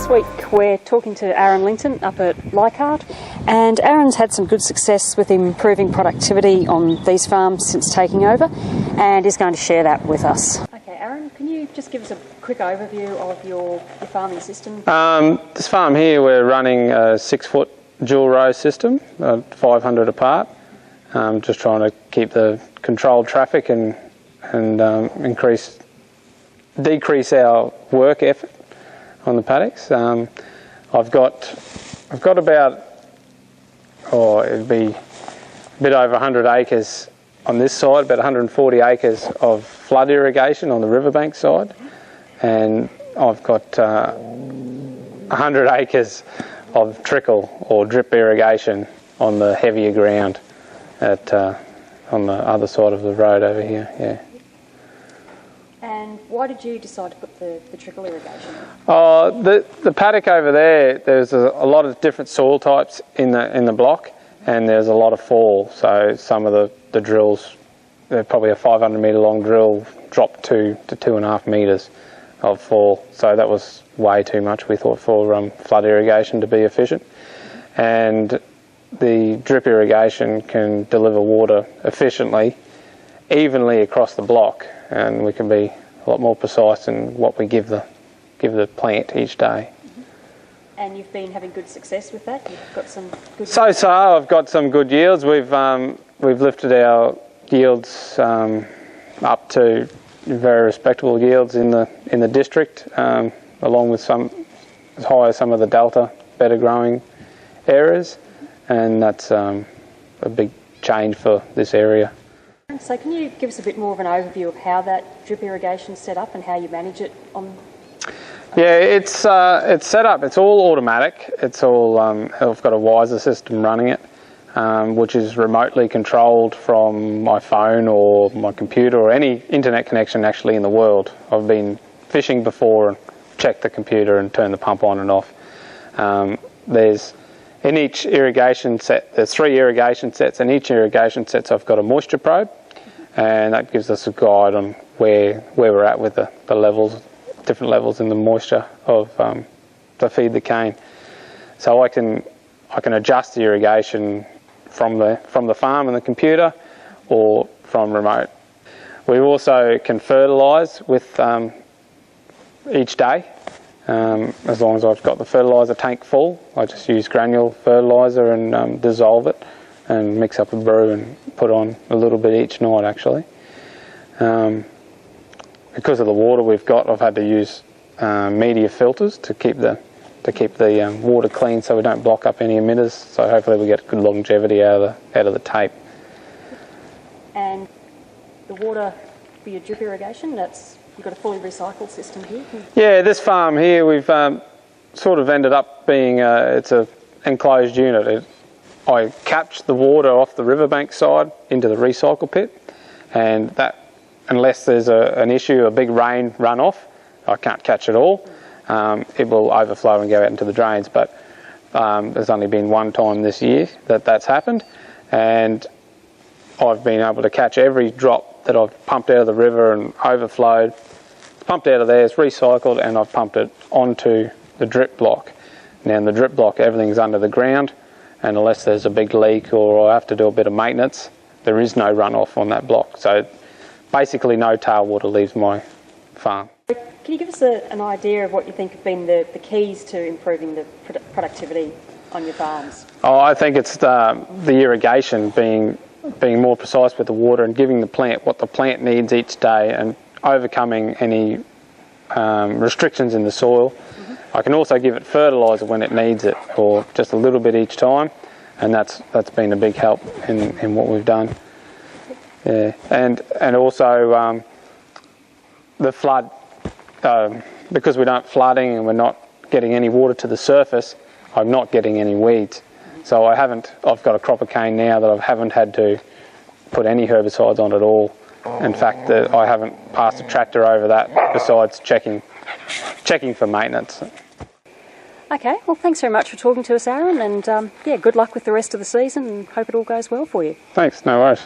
This week we're talking to Aaron Linton up at Leichhardt, and Aaron's had some good success with improving productivity on these farms since taking over, and is going to share that with us. Okay, Aaron, can you just give us a quick overview of your farming system? This farm here, we're running a 6-foot dual row system, 500 apart, just trying to keep the controlled traffic and decrease our work effort on the paddocks. I've got about, it'd be a bit over 100 acres on this side, about 140 acres of flood irrigation on the riverbank side, and I've got 100 acres of trickle or drip irrigation on the heavier ground on the other side of the road over here. Yeah. And why did you decide to put the trickle irrigation? The paddock over there's a lot of different soil types in the block, and there's a lot of fall. So some of the drills, they're probably a 500 metre long drill, dropped 2 to 2.5 metres of fall. So that was way too much, we thought, for flood irrigation to be efficient. And the drip irrigation can deliver water efficiently, evenly across the block, and we can be a lot more precise in what we give the plant each day. And you've been having good success with that? You've got some good... So I've got some good yields. We've lifted our yields up to very respectable yields in the district, along with some as high as some of the Delta better growing areas, and that's a big change for this area. So can you give us a bit more of an overview of how that drip irrigation is set up and how you manage it on? Yeah, it's set up. It's all automatic. It's all I've got a Wiser system running it, which is remotely controlled from my phone or my computer or any internet connection actually in the world. I've been fishing before and checked the computer and turned the pump on and off. In each irrigation set, there's 3 irrigation sets, and each irrigation set I've got a moisture probe, and that gives us a guide on where we're at with the levels, different levels in the moisture of to feed the cane. So I can adjust the irrigation from the farm and the computer, or from remote. We also can fertilise with each day. As long as I've got the fertiliser tank full, I just use granule fertiliser and dissolve it and mix up a brew and put on a little bit each night actually. Because of the water we've got, I've had to use media filters to keep the water clean so we don't block up any emitters, so hopefully we get good longevity out of the tape. And the water for your drip irrigation, you've got a fully recycled system here? Yeah, this farm here, we've sort of ended up being, it's an enclosed unit. I catch the water off the riverbank side into the recycle pit, and that, unless there's an issue, a big rain runoff, I can't catch it all. It will overflow and go out into the drains, but there's only been one time this year that's happened, and I've been able to catch every drop that I've pumped out of the river and overflowed. It's pumped out of there, it's recycled, and I've pumped it onto the drip block. Now in the drip block, everything's under the ground, and unless there's a big leak or I have to do a bit of maintenance, there is no runoff on that block. So basically no tailwater leaves my farm. Can you give us an idea of what you think have been the keys to improving the productivity on your farms? I think it's the irrigation, being more precise with the water and giving the plant what the plant needs each day, and overcoming any restrictions in the soil. I can also give it fertiliser when it needs it, or just a little bit each time, and that's been a big help in what we've done. Yeah, and also the flood, because we don't flooding and we're not getting any water to the surface, I'm not getting any weeds. So I've got a crop of cane now that I haven't had to put any herbicides on at all. In fact, I haven't passed a tractor over that besides checking for maintenance. Okay, well thanks very much for talking to us, Aaron, and yeah, good luck with the rest of the season and hope it all goes well for you. Thanks, no worries.